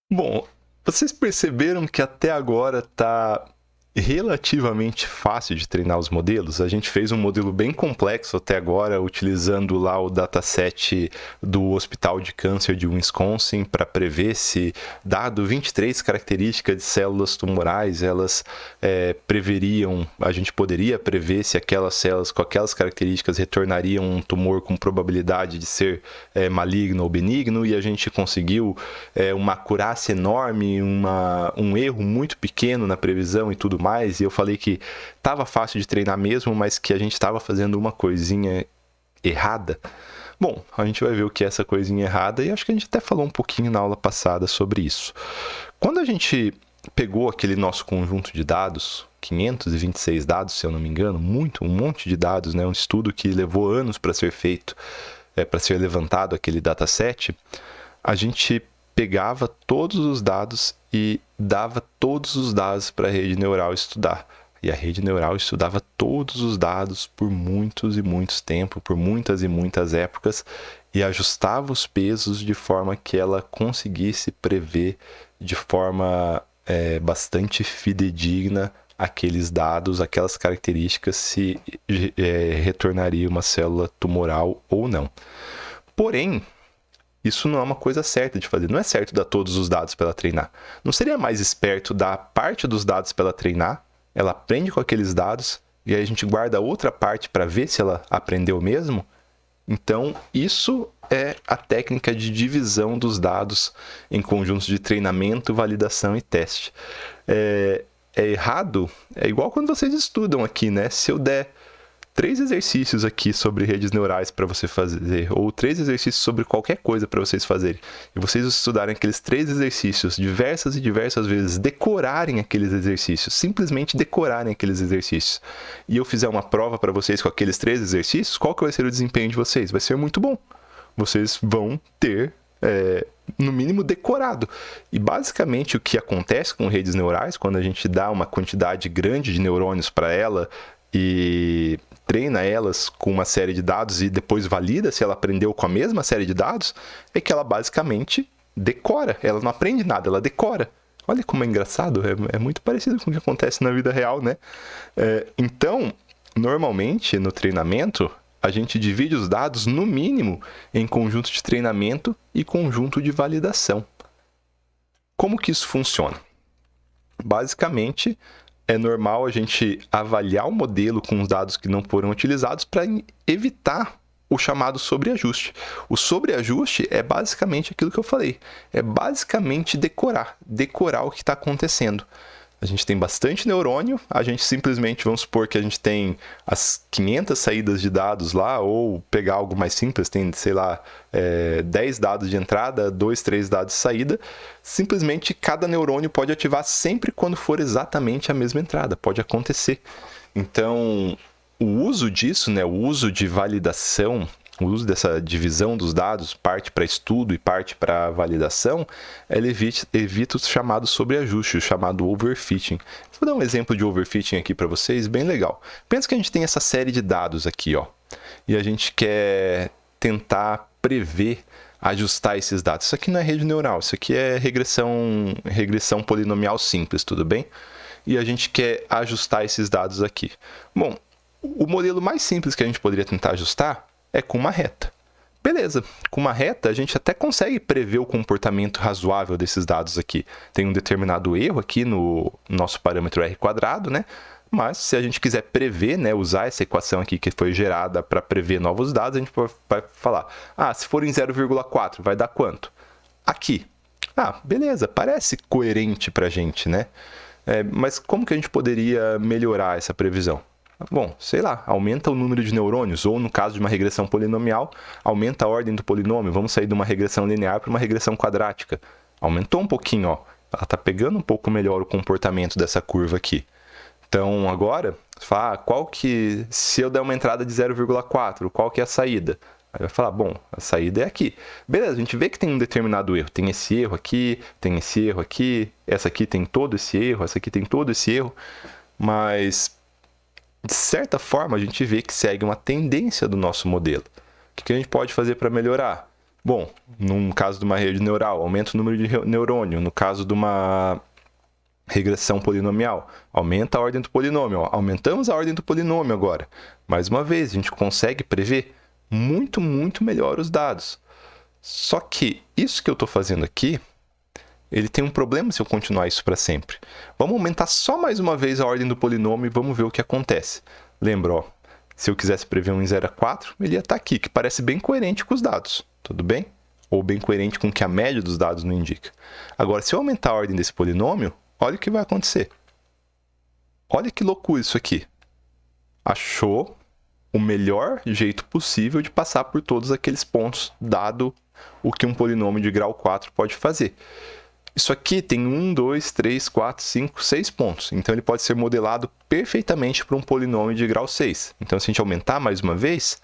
Bom, vocês perceberam que até agora está relativamente fácil de treinar os modelos? A gente fez um modelo bem complexo até agora, utilizando lá o dataset do Hospital de Câncer de Wisconsin para prever se, dado 23 características de células tumorais, elas preveriam, a gente poderia prever se aquelas células com aquelas características retornariam um tumor com probabilidade de ser maligno ou benigno, e a gente conseguiu uma acurácia enorme, um erro muito pequeno na previsão e tudo mais, e eu falei que estava fácil de treinar mesmo, mas que a gente estava fazendo uma coisinha errada. Bom, a gente vai ver o que é essa coisinha errada, e acho que a gente até falou um pouquinho na aula passada sobre isso. Quando a gente pegou aquele nosso conjunto de dados, 526 dados, se eu não me engano, um monte de dados, né? Um estudo que levou anos para ser feito, para ser levantado aquele dataset, a gente pegava todos os dados e dava todos os dados para a rede neural estudar. E a rede neural estudava todos os dados por muitos e muitos tempos, por muitas e muitas épocas, e ajustava os pesos de forma que ela conseguisse prever de forma bastante fidedigna aqueles dados, aquelas características, se retornaria uma célula tumoral ou não. Porém, isso não é uma coisa certa de fazer. Não é certo dar todos os dados para ela treinar. Não seria mais esperto dar parte dos dados para ela treinar? Ela aprende com aqueles dados e aí a gente guarda outra parte para ver se ela aprendeu mesmo? Então, isso é a técnica de divisão dos dados em conjuntos de treinamento, validação e teste. É errado? É igual quando vocês estudam aqui, né? Se eu der 3 exercícios aqui sobre redes neurais para você fazer, ou 3 exercícios sobre qualquer coisa para vocês fazerem, e vocês estudarem aqueles 3 exercícios diversas e diversas vezes, decorarem aqueles exercícios, simplesmente decorarem aqueles exercícios, e eu fizer uma prova para vocês com aqueles 3 exercícios, qual que vai ser o desempenho de vocês? Vai ser muito bom. Vocês vão ter, no mínimo, decorado. E basicamente o que acontece com redes neurais, quando a gente dá uma quantidade grande de neurônios para ela e treina elas com uma série de dados e depois valida se ela aprendeu com a mesma série de dados, é que ela basicamente decora. Ela não aprende nada, ela decora. Olha como é engraçado, é muito parecido com o que acontece na vida real, né? Então, normalmente no treinamento, a gente divide os dados, no mínimo, em conjunto de treinamento e conjunto de validação. Como que isso funciona? Basicamente, é normal a gente avaliar o modelo com os dados que não foram utilizados para evitar o chamado sobreajuste. O sobreajuste é basicamente aquilo que eu falei. É basicamente decorar o que está acontecendo. A gente tem bastante neurônio, a gente simplesmente, vamos supor que a gente tem as 500 saídas de dados lá, ou pegar algo mais simples, tem, sei lá, 10 dados de entrada, 2, 3 dados de saída, simplesmente cada neurônio pode ativar sempre quando for exatamente a mesma entrada, pode acontecer. Então, o uso disso, né, o uso de validação, o uso dessa divisão dos dados, parte para estudo e parte para validação, ele evita o chamado sobreajuste, o chamado overfitting. Vou dar um exemplo de overfitting aqui para vocês, bem legal. Pensa que a gente tem essa série de dados aqui, ó, e a gente quer tentar prever, ajustar esses dados. Isso aqui não é rede neural, isso aqui é regressão polinomial simples, tudo bem? E a gente quer ajustar esses dados aqui. Bom, o modelo mais simples que a gente poderia tentar ajustar é com uma reta. Beleza, com uma reta a gente até consegue prever o comportamento razoável desses dados aqui. Tem um determinado erro aqui no nosso parâmetro r², né? Mas se a gente quiser prever, né, usar essa equação aqui que foi gerada para prever novos dados, a gente vai falar, se for em 0,4, vai dar quanto? Aqui. Beleza, parece coerente para a gente, né? Mas como que a gente poderia melhorar essa previsão? Bom, sei lá, aumenta o número de neurônios, ou no caso de uma regressão polinomial, aumenta a ordem do polinômio. Vamos sair de uma regressão linear para uma regressão quadrática. Aumentou um pouquinho, ó. Ela está pegando um pouco melhor o comportamento dessa curva aqui. Então, agora, fala, se eu der uma entrada de 0,4, qual que é a saída? Aí vai falar, bom, a saída é aqui. Beleza, a gente vê que tem um determinado erro. Tem esse erro aqui, tem esse erro aqui, essa aqui tem todo esse erro, essa aqui tem todo esse erro, mas de certa forma, a gente vê que segue uma tendência do nosso modelo. O que a gente pode fazer para melhorar? Bom, no caso de uma rede neural, aumenta o número de neurônio. No caso de uma regressão polinomial, aumenta a ordem do polinômio. Aumentamos a ordem do polinômio agora. Mais uma vez, a gente consegue prever muito, muito melhor os dados. Só que isso que eu estou fazendo aqui, ele tem um problema se eu continuar isso para sempre. Vamos aumentar só mais uma vez a ordem do polinômio e vamos ver o que acontece. Lembra, ó, se eu quisesse prever um em 0 a 4, ele ia estar aqui, que parece bem coerente com os dados. Tudo bem? Ou bem coerente com o que a média dos dados não indica. Agora, se eu aumentar a ordem desse polinômio, olha o que vai acontecer. Olha que loucura isso aqui. Achou o melhor jeito possível de passar por todos aqueles pontos, dado o que um polinômio de grau 4 pode fazer. Isso aqui tem 1, 2, 3, 4, 5, 6 pontos. Então, ele pode ser modelado perfeitamente para um polinômio de grau 6. Então, se a gente aumentar mais uma vez,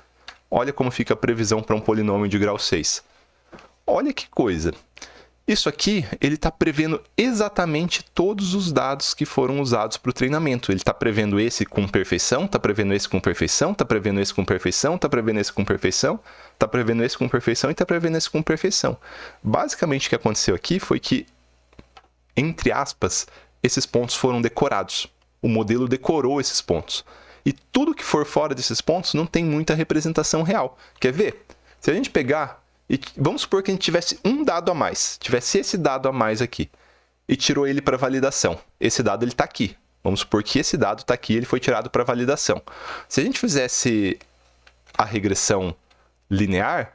olha como fica a previsão para um polinômio de grau 6. Olha que coisa. Isso aqui, ele está prevendo exatamente todos os dados que foram usados para o treinamento. Ele está prevendo esse com perfeição, está prevendo esse com perfeição, está prevendo esse com perfeição, está prevendo esse com perfeição, está prevendo esse com perfeição e está prevendo esse com perfeição. Basicamente, o que aconteceu aqui foi que, entre aspas, esses pontos foram decorados. O modelo decorou esses pontos. E tudo que for fora desses pontos não tem muita representação real. Quer ver? Se a gente pegar e vamos supor que a gente tivesse um dado a mais, tivesse esse dado a mais aqui, e tirou ele para validação. Esse dado está aqui. Vamos supor que esse dado está aqui e ele foi tirado para validação. Se a gente fizesse a regressão linear,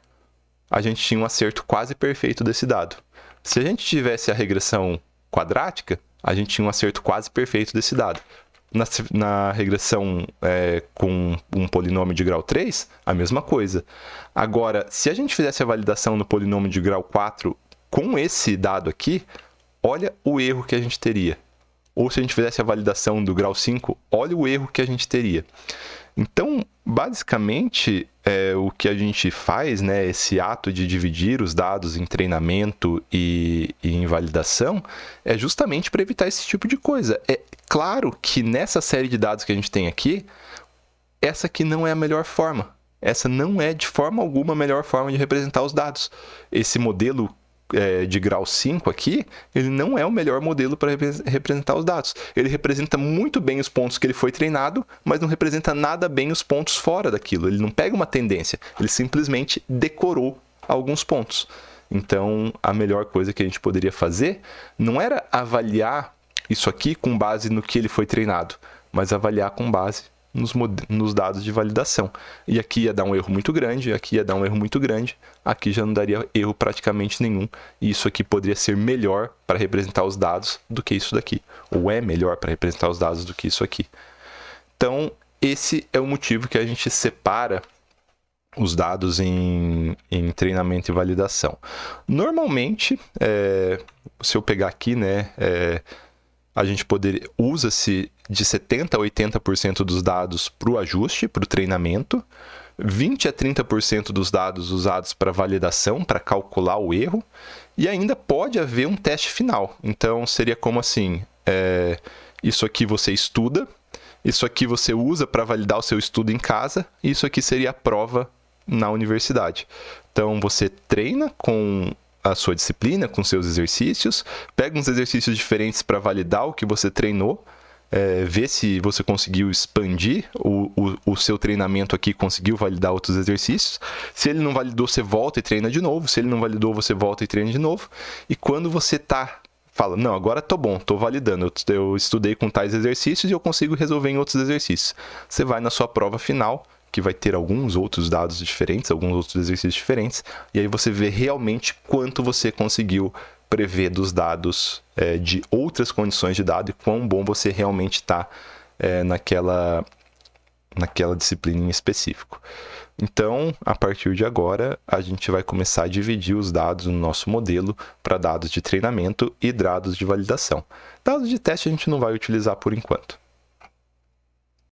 a gente tinha um acerto quase perfeito desse dado. Se a gente tivesse a regressão quadrática, a gente tinha um acerto quase perfeito desse dado. Na regressão com um polinômio de grau 3, a mesma coisa. Agora, se a gente fizesse a validação no polinômio de grau 4 com esse dado aqui, olha o erro que a gente teria. Ou se a gente fizesse a validação do grau 5, olha o erro que a gente teria. Então, basicamente, o que a gente faz, né, esse ato de dividir os dados em treinamento e em validação, é justamente para evitar esse tipo de coisa. É claro que nessa série de dados que a gente tem aqui, essa aqui não é a melhor forma. Essa não é de forma alguma a melhor forma de representar os dados. Esse modelo de grau 5 aqui, ele não é o melhor modelo para representar os dados. Ele representa muito bem os pontos que ele foi treinado, mas não representa nada bem os pontos fora daquilo. Ele não pega uma tendência, ele simplesmente decorou alguns pontos. Então, a melhor coisa que a gente poderia fazer não era avaliar isso aqui com base no que ele foi treinado, mas avaliar com base nos dados de validação. E aqui ia dar um erro muito grande, aqui ia dar um erro muito grande, aqui já não daria erro praticamente nenhum. E isso aqui poderia ser melhor para representar os dados do que isso daqui. Ou é melhor para representar os dados do que isso aqui. Então, esse é o motivo que a gente separa os dados em treinamento e validação. Normalmente, se eu pegar aqui, né, a gente usa-se de 70% a 80% dos dados para o ajuste, para o treinamento, 20% a 30% dos dados usados para validação, para calcular o erro, e ainda pode haver um teste final. Então, seria como assim, isso aqui você estuda, isso aqui você usa para validar o seu estudo em casa, e isso aqui seria a prova na universidade. Então, você treina com a sua disciplina, com seus exercícios, pega uns exercícios diferentes para validar o que você treinou, ver se você conseguiu expandir o seu treinamento aqui, conseguiu validar outros exercícios. Se ele não validou, você volta e treina de novo. Se ele não validou, você volta e treina de novo. E quando você fala, não, agora tô bom, tô validando, eu estudei com tais exercícios e eu consigo resolver em outros exercícios. Você vai na sua prova final, que vai ter alguns outros dados diferentes, alguns outros exercícios diferentes, e aí você vê realmente quanto você conseguiu prever dos dados de outras condições de dado e quão bom você realmente está naquela disciplina em específico. Então, a partir de agora, a gente vai começar a dividir os dados no nosso modelo para dados de treinamento e dados de validação. Dados de teste a gente não vai utilizar por enquanto.